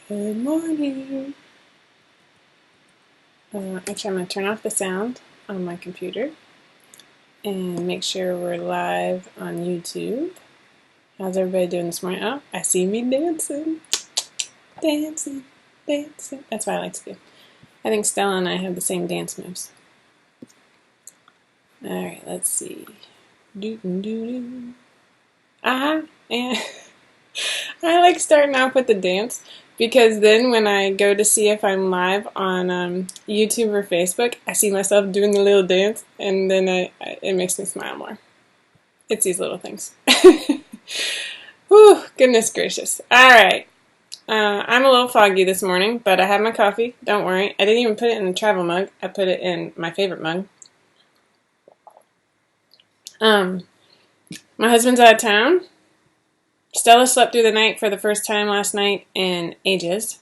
Good morning. Actually, I'm going to turn off the sound on my computer and make sure we're live on YouTube. How's everybody doing this morning? Oh, I see me dancing. Dancing, dancing. That's what I like to do. I think Stella and I have the same dance moves. Alright, let's see. Doo-doo-doo-doo. And I like starting off with the dance because then when I go to see if I'm live on YouTube or Facebook, I see myself doing the little dance, and then it makes me smile more. It's these little things. Whew, goodness gracious. Alright, I'm a little foggy this morning, but I have my coffee. Don't worry. I didn't even put it in a travel mug. I put it in my favorite mug. My husband's out of town. Stella slept through the night for the first time last night in ages.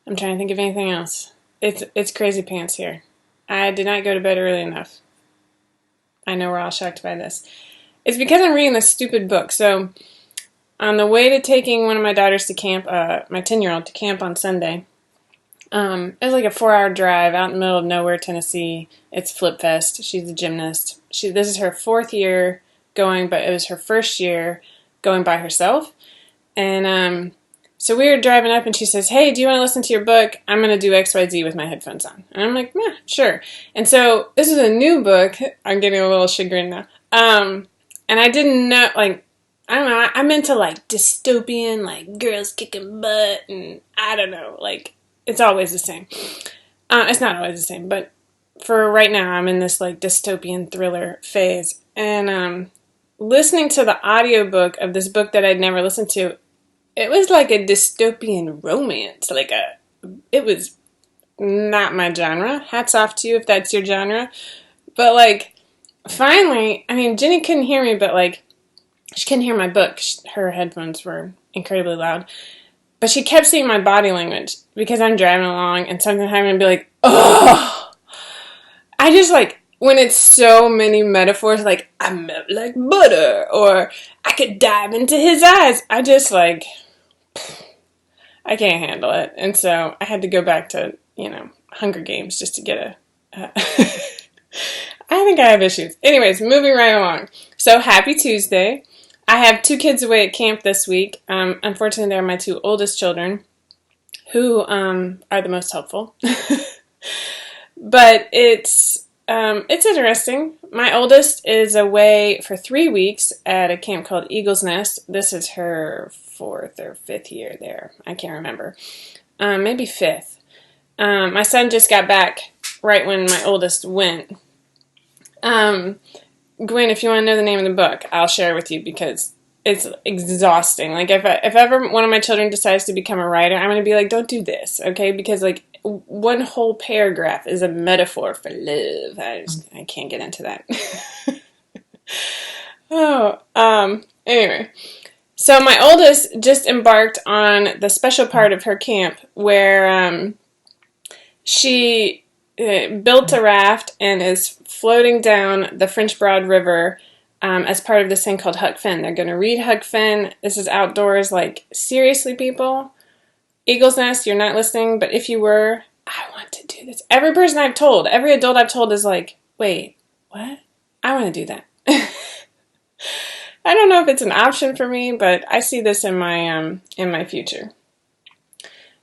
I'm trying to think of anything else. It's crazy pants here. I did not go to bed early enough. I know we're all shocked by this. It's because I'm reading this stupid book. So, on the way to taking one of my daughters to camp, my 10-year-old to camp on Sunday, it was like a 4-hour drive out in the middle of nowhere, Tennessee. It's Flip Fest. She's a gymnast. This is her 4th year going, but it was her first year going by herself. And so we were driving up and she says, "Hey, do you want to listen to your book? I'm going to do XYZ with my headphones on." And I'm like, "Yeah, sure." And so this is a new book. I'm getting a little chagrined now. And I didn't know, like, I don't know, I'm into like dystopian, like girls kicking butt, and I don't know, like it's always the same. It's not always the same, but for right now I'm in this like dystopian thriller phase. And listening to the audiobook of this book that I'd never listened to, it was like a dystopian romance. It was not my genre. Hats off to you if that's your genre. But like, finally, I mean, Jenny couldn't hear me, but like, she couldn't hear my book. Her headphones were incredibly loud. But she kept seeing my body language because I'm driving along and sometimes I'm going to be like, oh! I just like, when it's so many metaphors, like, I melt like butter, or I could dive into his eyes. I just like, I can't handle it. And so I had to go back to, Hunger Games just to get I think I have issues. Anyways, moving right along. So happy Tuesday. I have 2 kids away at camp this week. Unfortunately, they're my 2 oldest children who are the most helpful. But it's interesting. My oldest is away for 3 weeks at a camp called Eagle's Nest. This is her 4th or 5th year there. I can't remember. Maybe 5th. My son just got back right when my oldest went. Gwen, if you want to know the name of the book, I'll share it with you because it's exhausting. Like, if ever one of my children decides to become a writer, I'm going to be like, don't do this, okay? Because, like, one whole paragraph is a metaphor for love. I can't get into that. Anyway. So my oldest just embarked on the special part of her camp where she built a raft and is floating down the French Broad River as part of this thing called Huck Finn. They're going to read Huck Finn. This is outdoors. Like, seriously, people? Eagle's Nest, you're not listening, but if you were, I want to do this. Every person I've told, every adult I've told is like, wait, what? I want to do that. I don't know if it's an option for me, but I see this in my future.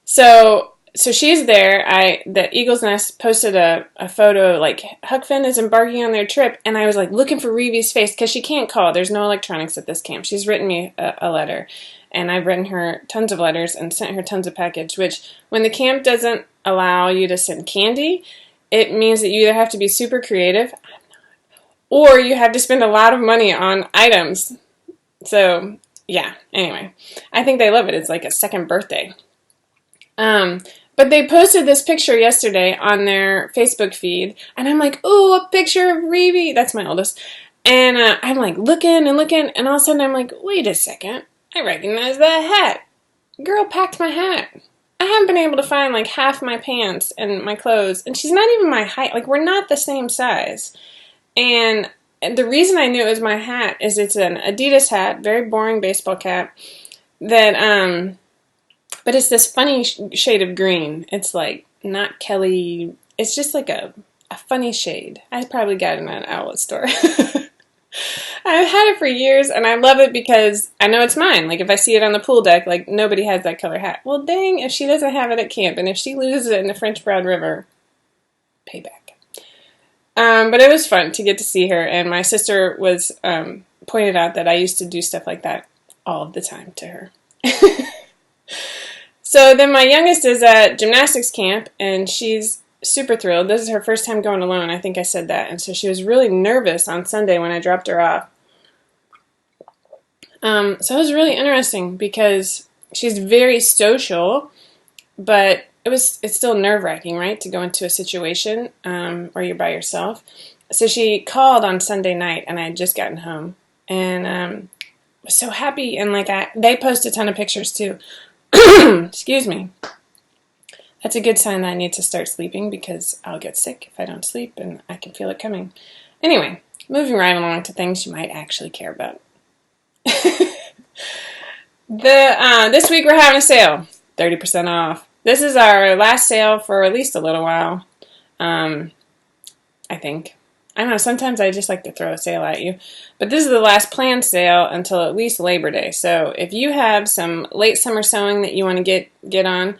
So she's there. The Eagle's Nest posted a photo, like, Huck Finn is embarking on their trip, and I was like looking for Reevy's face because she can't call. There's no electronics at this camp. She's written me a letter, and I've written her tons of letters and sent her tons of package, which when the camp doesn't allow you to send candy, it means that you either have to be super creative or you have to spend a lot of money on items. So, yeah, anyway. I think they love it. It's like a second birthday. But they posted this picture yesterday on their Facebook feed, and I'm like, ooh, a picture of Reevy. That's my oldest. And I'm like looking and looking, and all of a sudden I'm like, wait a second. I recognize that hat. Girl packed my hat. I haven't been able to find like half my pants and my clothes, and she's not even my height. Like, we're not the same size. And the reason I knew it was my hat is it's an Adidas hat, very boring baseball cap, that But it's this funny shade of green. It's like not Kelly. It's just like a funny shade. I probably got it at an outlet store. I've had it for years, and I love it because I know it's mine. Like, if I see it on the pool deck, like, nobody has that color hat. Well, dang, if she doesn't have it at camp, and if she loses it in the French Broad River, payback. But it was fun to get to see her, and my sister was pointed out that I used to do stuff like that all of the time to her. So then my youngest is at gymnastics camp, and she's super thrilled. This is her first time going alone. I think I said that. And so she was really nervous on Sunday when I dropped her off. So it was really interesting because she's very social, but it's still nerve-wracking, right, to go into a situation where you're by yourself. So she called on Sunday night, and I had just gotten home, and was so happy. And like they post a ton of pictures too. Excuse me. That's a good sign that I need to start sleeping because I'll get sick if I don't sleep, and I can feel it coming. Anyway, moving right along to things you might actually care about. This week we're having a sale, 30% off. This is our last sale for at least a little while. I think. I don't know, sometimes I just like to throw a sale at you. But this is the last planned sale until at least Labor Day. So if you have some late summer sewing that you want to get on,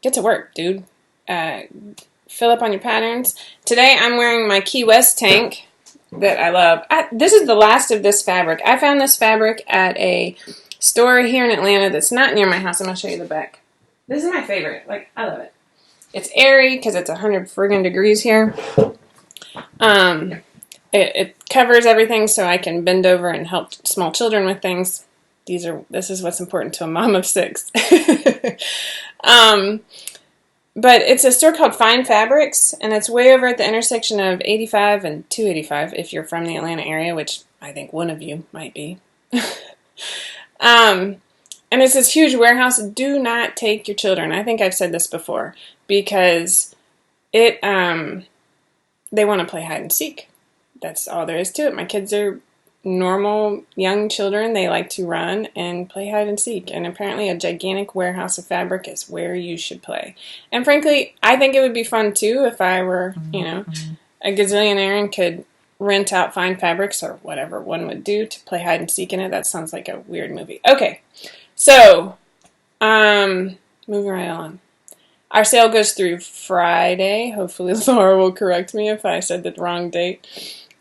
get to work, dude. Fill up on your patterns. Today I'm wearing my Key West tank that I love. This is the last of this fabric. I found this fabric at a store here in Atlanta that's not near my house. I'm going to show you the back. This is my favorite. Like, I love it. It's airy because it's 100 friggin' degrees here. It covers everything so I can bend over and help small children with things. This is what's important to a mom of 6. But it's a store called Fine Fabrics, and it's way over at the intersection of 85 and 285 if you're from the Atlanta area, which I think one of you might be. And it's this huge warehouse. Do not take your children. I think I've said this before, because they want to play hide and seek. That's all there is to it. My kids are normal young children. They like to run and play hide and seek. And apparently a gigantic warehouse of fabric is where you should play. And frankly, I think it would be fun too if I were, a gazillionaire and could rent out Fine Fabrics or whatever one would do to play hide and seek in it. That sounds like a weird movie. Okay, so moving right on. Our sale goes through Friday. Hopefully Laura will correct me if I said the wrong date.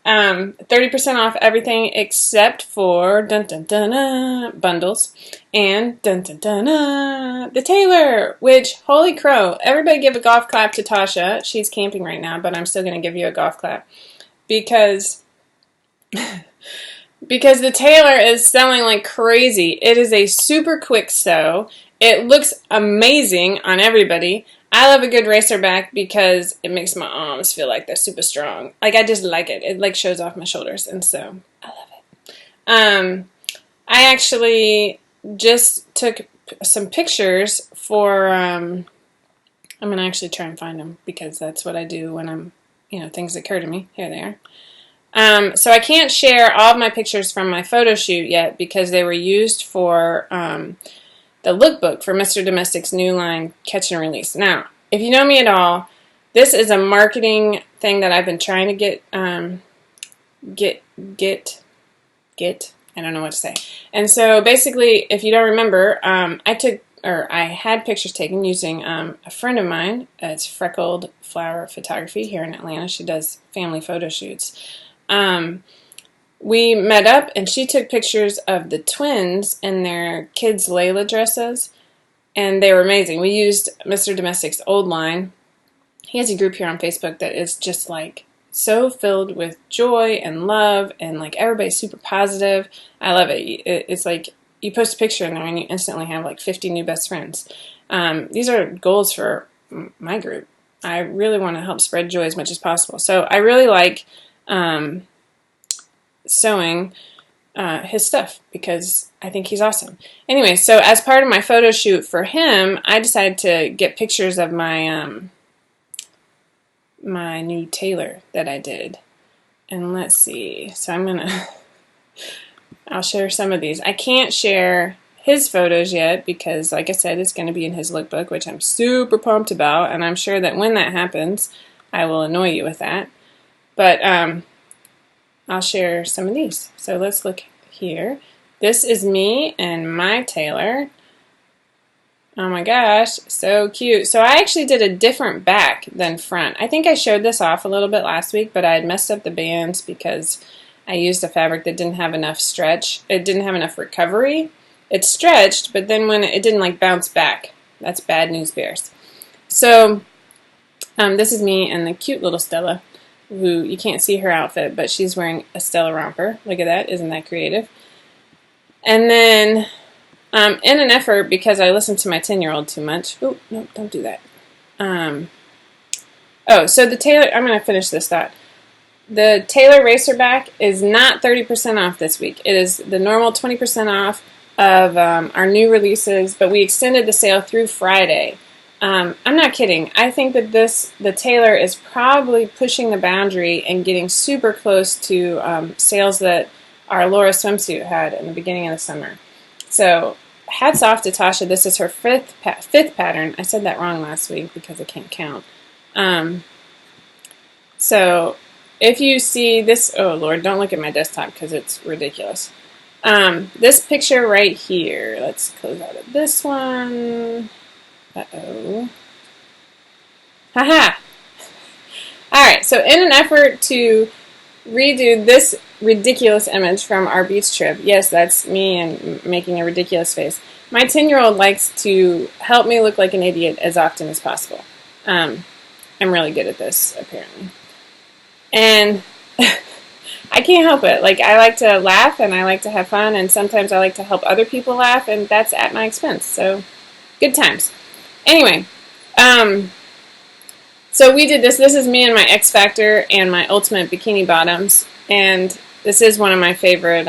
30% off everything except for bundles and the tailor, which, holy crow, everybody give a golf clap to Tasha. She's camping right now, but I'm still going to give you a golf clap because the tailor is selling like crazy. It is a super quick sew. It looks amazing on everybody. I love a good racer back because it makes my arms feel like they're super strong. Like, I just like it. It like shows off my shoulders, and so I love it. I actually just took some pictures for, I'm going to actually try and find them because that's what I do when I'm, things occur to me. Here they are. So I can't share all of my pictures from my photo shoot yet because they were used for the lookbook for Mr. Domestic's new line, Catch and Release. Now, if you know me at all, this is a marketing thing that I've been trying to get, I don't know what to say. And so basically, if you don't remember, I had pictures taken using a friend of mine. It's Freckled Flower Photography here in Atlanta. She does family photo shoots. We met up, and she took pictures of the twins in their kids' Layla dresses, and they were amazing. We used Mr. Domestic's old line. He has a group here on Facebook that is just like so filled with joy and love, and like everybody's super positive. I love it. It's like you post a picture in there, and you instantly have like 50 new best friends. These are goals for my group. I really want to help spread joy as much as possible. So I really like sewing his stuff because I think he's awesome. Anyway, so as part of my photo shoot for him, I decided to get pictures of my my new tailor that I did. And let's see. So I'll share some of these. I can't share his photos yet because, like I said, it's going to be in his lookbook, which I'm super pumped about, and I'm sure that when that happens, I will annoy you with that. But I'll share some of these. So let's look here. This is me and my tailor. Oh my gosh, so cute. So I actually did a different back than front. I think I showed this off a little bit last week, but I had messed up the bands because I used a fabric that didn't have enough stretch. It didn't have enough recovery. It stretched, but then when it didn't like bounce back. That's bad news bears. So this is me and the cute little Stella, who you can't see her outfit, but she's wearing a Stella romper. Look at that. Isn't that creative? And then in an effort, because I listened to my 10-year-old too much. Oh, no, don't do that. So the tailor, I'm going to finish this thought. The Tailor Racerback is not 30% off this week. It is the normal 20% off of our new releases, but we extended the sale through Friday. I'm not kidding. I think that the tailor is probably pushing the boundary and getting super close to sales that our Laura swimsuit had in the beginning of the summer. So hats off to Tasha. This is her fifth pattern. I said that wrong last week because I can't count. So if you see this, oh Lord, don't look at my desktop because it's ridiculous. This picture right here, let's close out of this one. Uh-oh. Haha! Alright, so in an effort to redo this ridiculous image from our beach trip, yes, that's me and making a ridiculous face, my 10-year-old likes to help me look like an idiot as often as possible. I'm really good at this, apparently. And I can't help it. Like, I like to laugh and I like to have fun, and sometimes I like to help other people laugh, and that's at my expense. So, good times. Anyway, so we did this. This is me and my X Factor and my Ultimate Bikini Bottoms, and this is one of my favorite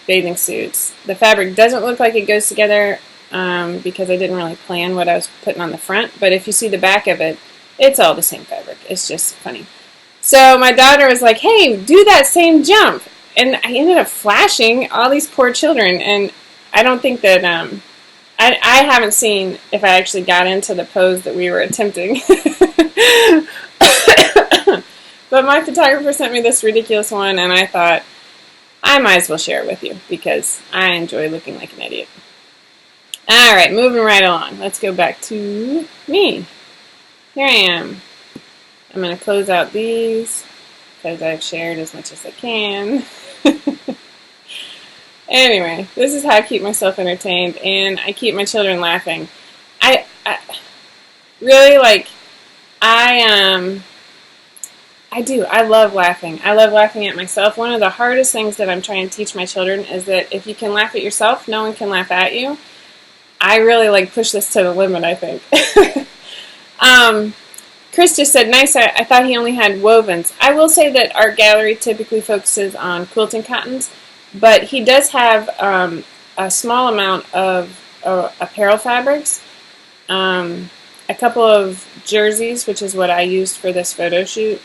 bathing suits. The fabric doesn't look like it goes together because I didn't really plan what I was putting on the front, but if you see the back of it, it's all the same fabric. It's just funny. So my daughter was like, hey, do that same jump. And I ended up flashing all these poor children. And I don't think that, I haven't seen if I actually got into the pose that we were attempting. But my photographer sent me this ridiculous one, and I thought, I might as well share it with you because I enjoy looking like an idiot. All right, moving right along. Let's go back to me. Here I am. I'm going to close out these because I've shared as much as I can. Anyway, this is how I keep myself entertained, and I keep my children laughing. I really, like, I do. I love laughing. I love laughing at myself. One of the hardest things that I'm trying to teach my children is that if you can laugh at yourself, no one can laugh at you. I really, like, push this to the limit, I think. Chris just said, nice, I thought he only had wovens. I will say that Art Gallery typically focuses on quilting cottons, but he does have a small amount of apparel fabrics, a couple of jerseys, which is what I used for this photo shoot,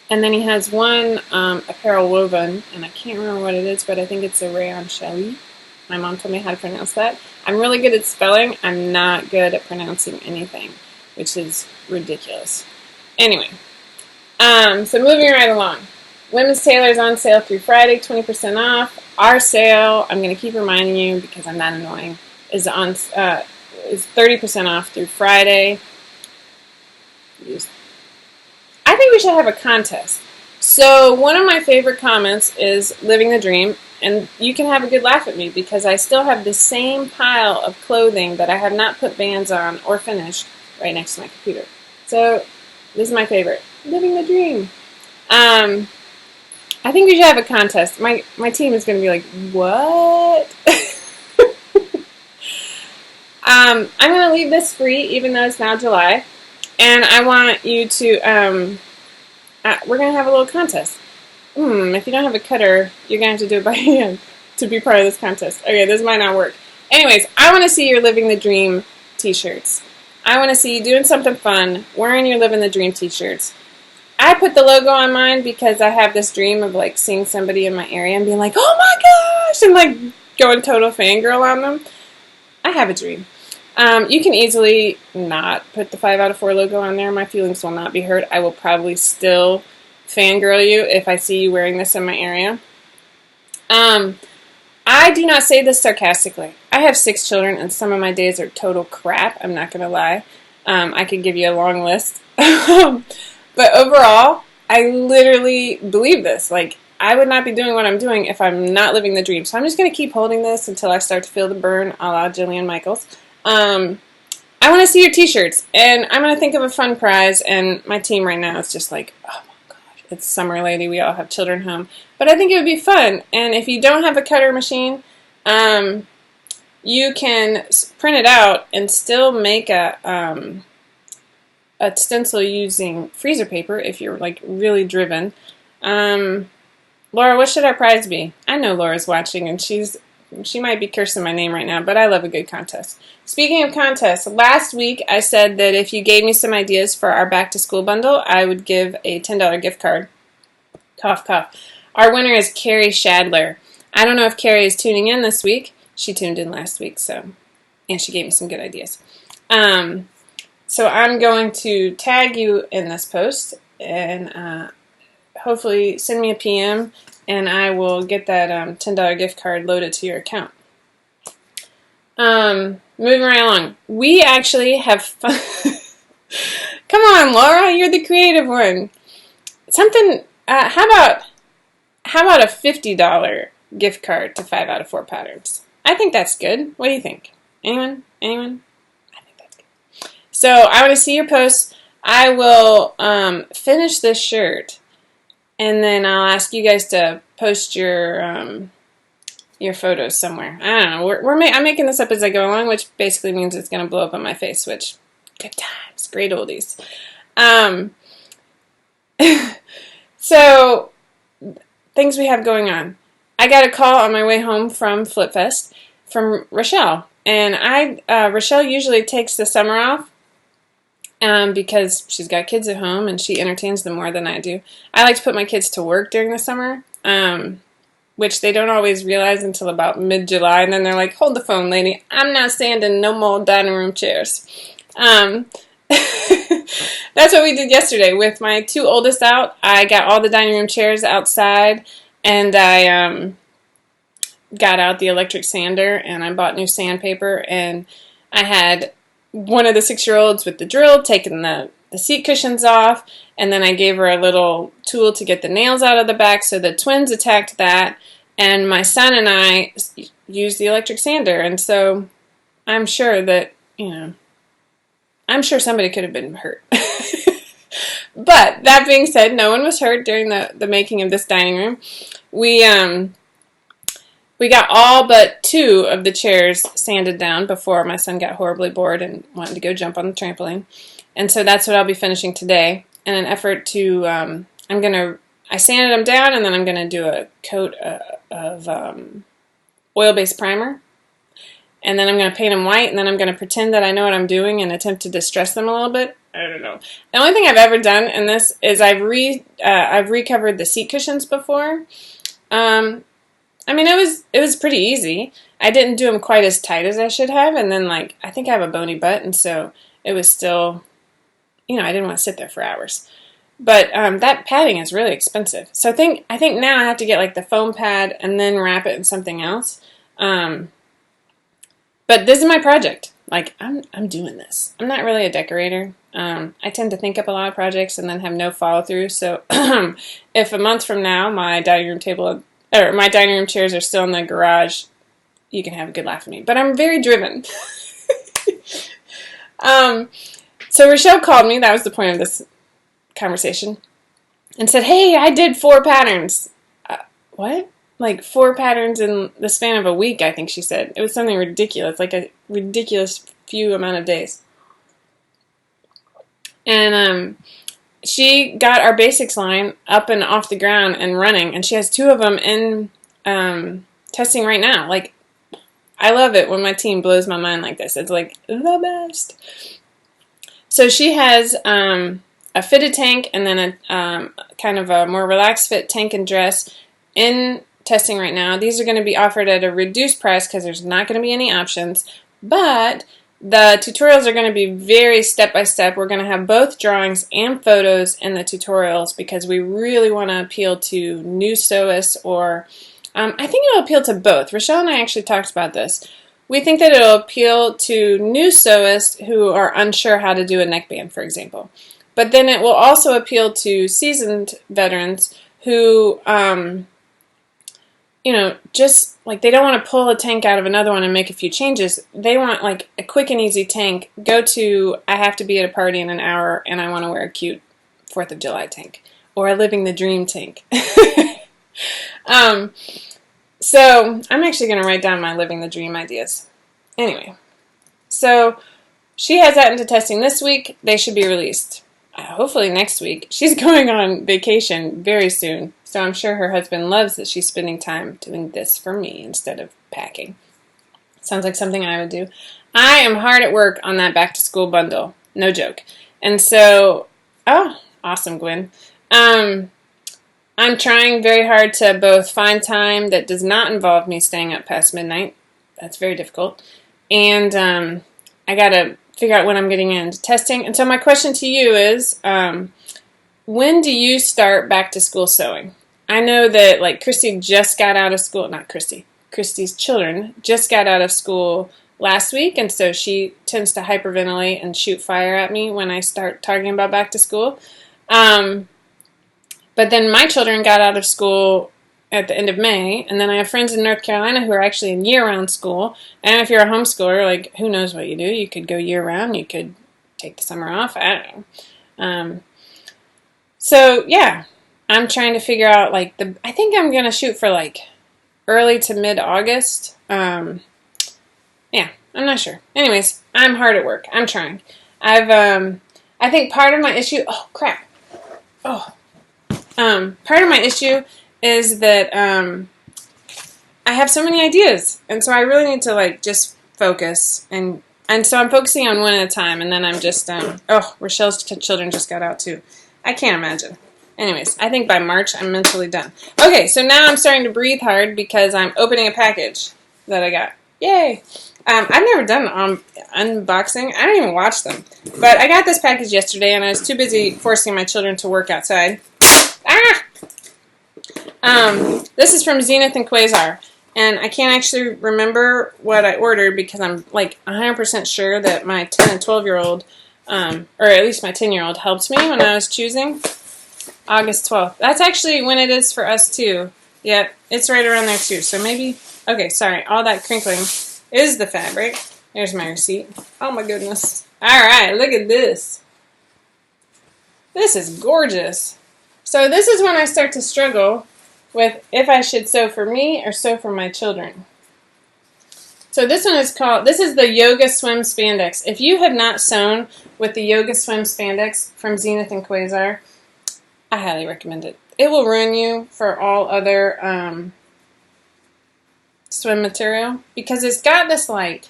and then he has one apparel woven, and I can't remember what it is, but I think it's a rayon challis. My mom told me how to pronounce that. I'm really good at spelling. I'm not good at pronouncing anything, which is ridiculous. Anyway, so moving right along. Women's Tailor is on sale through Friday, 20% off. Our sale, I'm going to keep reminding you because I'm not annoying, is 30% off through Friday. I think we should have a contest. So one of my favorite comments is living the dream, and you can have a good laugh at me because I still have the same pile of clothing that I have not put bands on or finished right next to my computer. So this is my favorite, living the dream. I think we should have a contest. My team is going to be like, what? I'm going to leave this free even though it's now July. And I want you to, we're going to have a little contest. If you don't have a cutter, you're going to have to do it by hand to be part of this contest. Okay, this might not work. Anyways, I want to see your Living the Dream t-shirts. I want to see you doing something fun, wearing your Living the Dream t-shirts. I put the logo on mine because I have this dream of, like, seeing somebody in my area and being like, oh my gosh, and, like, going total fangirl on them. I have a dream. You can easily not put the 5 out of 4 logo on there. My feelings will not be hurt. I will probably still fangirl you if I see you wearing this in my area. I do not say this sarcastically. I have 6 children, and some of my days are total crap. I'm not going to lie. I could give you a long list. But overall, I literally believe this. Like, I would not be doing what I'm doing if I'm not living the dream. So I'm just going to keep holding this until I start to feel the burn, a la Jillian Michaels. I want to see your t-shirts, and I'm going to think of a fun prize, and my team right now is just like, oh my gosh, it's summer, lady. We all have children home. But I think it would be fun, and if you don't have a cutter machine, you can print it out and still make a stencil using freezer paper if you're like really driven. Laura, what should our prize be? I know Laura's watching, and she might be cursing my name right now, but I love a good contest. Speaking of contests, last week I said that if you gave me some ideas for our back-to-school bundle, I would give a $10 gift card. Cough, cough. Our winner is Carrie Shadler. I don't know if Carrie is tuning in this week. She tuned in last week, and she gave me some good ideas. So I'm going to tag you in this post, and hopefully send me a PM, and I will get that $10 gift card loaded to your account. Moving right along. We actually have fun. Come on, Laura, you're the creative one. Something, how about a $50 gift card to 5 out of 4 patterns? I think that's good. What do you think? Anyone? I think that's good. So I want to see your posts. I will finish this shirt, and then I'll ask you guys to post your photos somewhere. I don't know. I'm making this up as I go along, which basically means it's going to blow up on my face, which, good times, great oldies. So, things we have going on. I got a call on my way home from Flip Fest from Rochelle. And Rochelle usually takes the summer off because she's got kids at home and she entertains them more than I do. I like to put my kids to work during the summer, which they don't always realize until about mid-July. And then they're like, hold the phone, lady. I'm not standing no more dining room chairs. That's what we did yesterday. With my 2 oldest out, I got all the dining room chairs outside, and I got out the electric sander, and I bought new sandpaper, and I had one of the 6-year-olds with the drill taking the seat cushions off, and then I gave her a little tool to get the nails out of the back, so the twins attacked that, and my son and I used the electric sander, and so I'm sure that, I'm sure somebody could have been hurt. But that being said, no one was hurt during the making of this dining room. We got all but 2 of the chairs sanded down before my son got horribly bored and wanted to go jump on the trampoline. And so that's what I'll be finishing today. In an effort to, I sanded them down, and then I'm going to do a coat of oil-based primer. And then I'm going to paint them white, and then I'm going to pretend that I know what I'm doing and attempt to distress them a little bit. I don't know. The only thing I've ever done in this is I've recovered the seat cushions before. It was pretty easy. I didn't do them quite as tight as I should have, and then I think I have a bony butt, and so it was still, I didn't want to sit there for hours. But that padding is really expensive. So I think now I have to get the foam pad and then wrap it in something else. But this is my project. I'm doing this. I'm not really a decorator. I tend to think up a lot of projects and then have no follow through. So if a month from now my dining room chairs are still in the garage, you can have a good laugh at me. But I'm very driven. So Rochelle called me. That was the point of this conversation, and said, "Hey, I did 4 patterns." What? 4 patterns in the span of a week, I think she said. It was something ridiculous, a ridiculous few amount of days. And she got our basics line up and off the ground and running, and she has 2 of them in testing right now. I love it when my team blows my mind like this. It's the best. So she has a fitted tank and then a kind of a more relaxed fit tank and dress in testing right now. These are going to be offered at a reduced price because there's not going to be any options, But the tutorials are going to be very step-by-step. We're going to have both drawings and photos in the tutorials because we really want to appeal to new sewists, or I think it'll appeal to both. Rochelle and I actually talked about this. We think that it'll appeal to new sewists who are unsure how to do a neckband, for example. But then it will also appeal to seasoned veterans who, just like they don't want to pull a tank out of another one and make a few changes. They want like a quick and easy tank. Go to, I have to be at a party in an hour and I want to wear a cute 4th of July tank or a living the dream tank. So I'm actually going to write down my living the dream ideas. Anyway, so she has that into testing this week. They should be released hopefully next week. She's going on vacation very soon, so I'm sure her husband loves that she's spending time doing this for me instead of packing. Sounds like something I would do. I am hard at work on that back to school bundle. No joke. And so, oh, awesome, Gwen. I'm trying very hard to both find time that does not involve me staying up past midnight. That's very difficult. And I got to figure out when I'm getting into testing. And so my question to you is, when do you start back to school sewing? I know that like Christy just got out of school, not Christy, Christy's children just got out of school last week, and so she tends to hyperventilate and shoot fire at me when I start talking about back to school. But then my children got out of school at the end of May, and then I have friends in North Carolina who are actually in year-round school. And if you're a homeschooler, like, who knows what you do? You could go year-round. You could take the summer off. I don't know. So, yeah, I'm trying to figure out, like, I think I'm going to shoot for, like, early to mid-August. Yeah, I'm not sure. Anyways, I'm hard at work. I'm trying. I think part of my issue... Oh, crap. Oh. Part of my issue is that I have so many ideas, and so I really need to like just focus, and so I'm focusing on one at a time, and then I'm just Rochelle's children just got out too. I can't imagine. Anyways, I think by March I'm mentally done. Okay, so now I'm starting to breathe hard because I'm opening a package that I got. Yay! I've never done unboxing. I don't even watch them, but I got this package yesterday, and I was too busy forcing my children to work outside. This is from Zenith and Quasar, and I can't actually remember what I ordered because I'm like 100% sure that my 10 and 12-year-old, or at least my 10-year-old, helped me when I was choosing. August 12th. That's actually when it is for us too. Yep, it's right around there too. So maybe, okay, sorry, all that crinkling is the fabric. There's my receipt. Oh my goodness. Alright, look at this. This is gorgeous. So this is when I start to struggle with if I should sew for me or sew for my children. So this one is this is the Yoga Swim Spandex. If you have not sewn with the Yoga Swim Spandex from Zenith and Quasar, I highly recommend it. It will ruin you for all other swim material because it's got this like,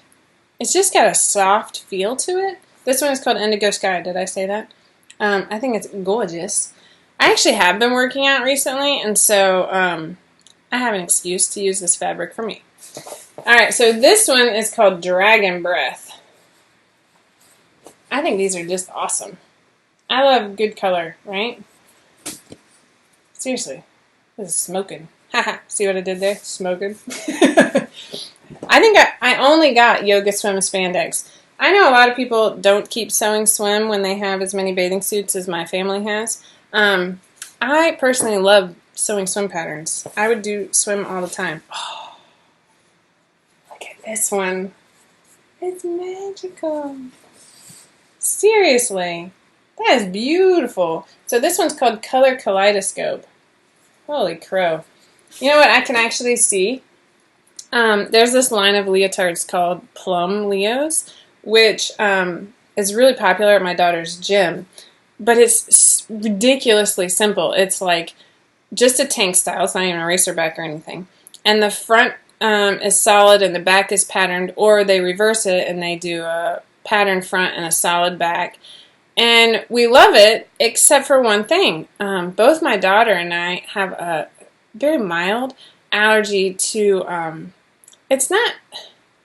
it's just got a soft feel to it. This one is called Indigo Sky. Did I say that? I think it's gorgeous. I actually have been working out recently, and so I have an excuse to use this fabric for me. Alright, so this one is called Dragon Breath. I think these are just awesome. I love good color, right? Seriously, this is smoking. Haha, see what I did there? Smoking. I think I only got Yoga Swim Spandex. I know a lot of people don't keep sewing swim when they have as many bathing suits as my family has. I personally love sewing swim patterns. I would do swim all the time. Oh, look at this one. It's magical. Seriously. That is beautiful. So this one's called Color Kaleidoscope. Holy crow. You know what I can actually see? There's this line of leotards called Plum Leos, which is really popular at my daughter's gym. But it's ridiculously simple. It's like just a tank style. It's not even a racer back or anything. And the front is solid and the back is patterned, or they reverse it and they do a patterned front and a solid back. And we love it, except for one thing. Both my daughter and I have a very mild allergy to, it's not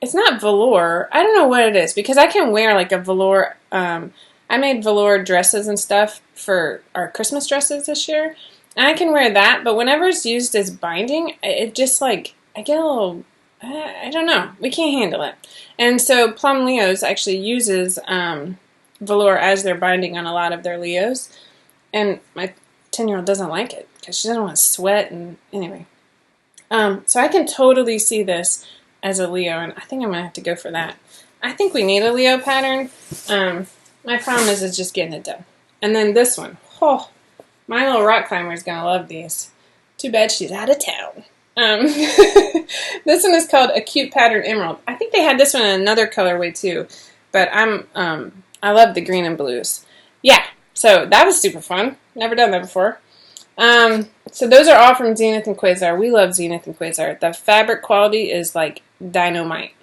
it's not velour. I don't know what it is because I can wear like a velour. I made velour dresses and stuff for our Christmas dresses this year. And I can wear that, but whenever it's used as binding, it just like, I get a little, I don't know. We can't handle it. And so Plum Leos actually uses velour as their binding on a lot of their Leos. And my 10-year-old doesn't like it because she doesn't want to sweat. And anyway. So I can totally see this as a Leo, and I think I'm going to have to go for that. I think we need a Leo pattern. My problem is just getting it done. And then this one. Oh, my little rock climber is going to love these. Too bad she's out of town. This one is called a Cute Pattern Emerald. I think they had this one in another colorway too, but I love the green and blues. Yeah, so that was super fun. Never done that before. So those are all from Zenith and Quasar. We love Zenith and Quasar. The fabric quality is like dynamite.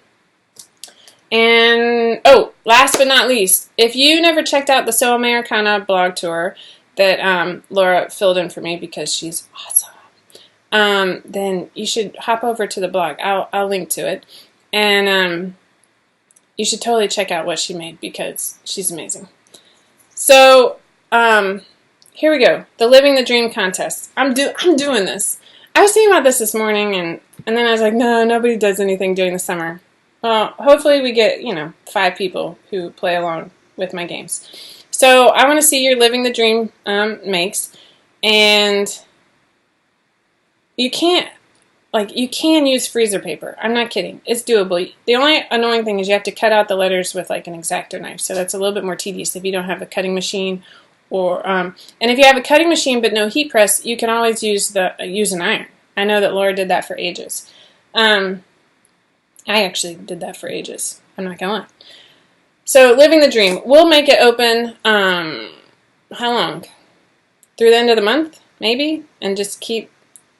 And, oh, last but not least, if you never checked out the So Americana blog tour that Laura filled in for me because she's awesome, then you should hop over to the blog. I'll link to it. And you should totally check out what she made because she's amazing. So, here we go. The Living the Dream contest. I'm doing this. I was thinking about this morning, and then I was like, no, nobody does anything during the summer. Well, hopefully we get, 5 people who play along with my games. So I want to see your Living the Dream makes, and you can use freezer paper. I'm not kidding. It's doable. The only annoying thing is you have to cut out the letters with like an X-Acto knife, so that's a little bit more tedious if you don't have a cutting machine. Or and if you have a cutting machine but no heat press, you can always use an iron. I know that Laura did that for ages. I actually did that for ages. I'm not gonna lie. So Living the Dream, we'll make it open. How long? Through the end of the month, maybe, and just keep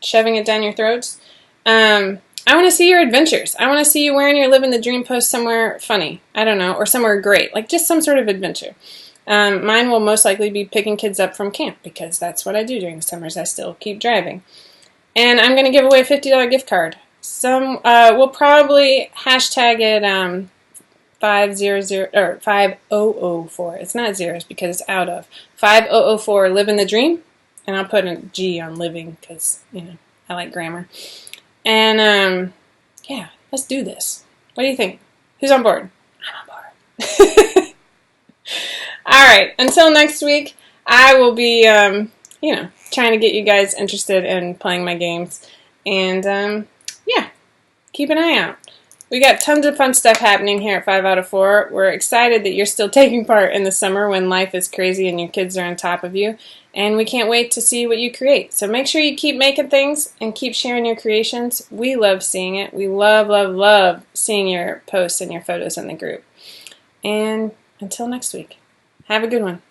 shoving it down your throats. I want to see your adventures. I want to see you wearing your Living the Dream post somewhere funny. I don't know, or somewhere great, like just some sort of adventure. Mine will most likely be picking kids up from camp because that's what I do during the summers. I still keep driving. And I'm going to give away a $50 gift card. We'll probably hashtag it 500 or 5004. It's not zeros because it's out of 5004 Living the Dream. And I'll put a G on living because, I like grammar. And yeah, let's do this. What do you think? Who's on board? I'm on board. All right, until next week, I will be, trying to get you guys interested in playing my games. And, yeah, keep an eye out. We got tons of fun stuff happening here at 5 out of 4. We're excited that you're still taking part in the summer when life is crazy and your kids are on top of you. And we can't wait to see what you create. So make sure you keep making things and keep sharing your creations. We love seeing it. We love, love, love seeing your posts and your photos in the group. And until next week. Have a good one.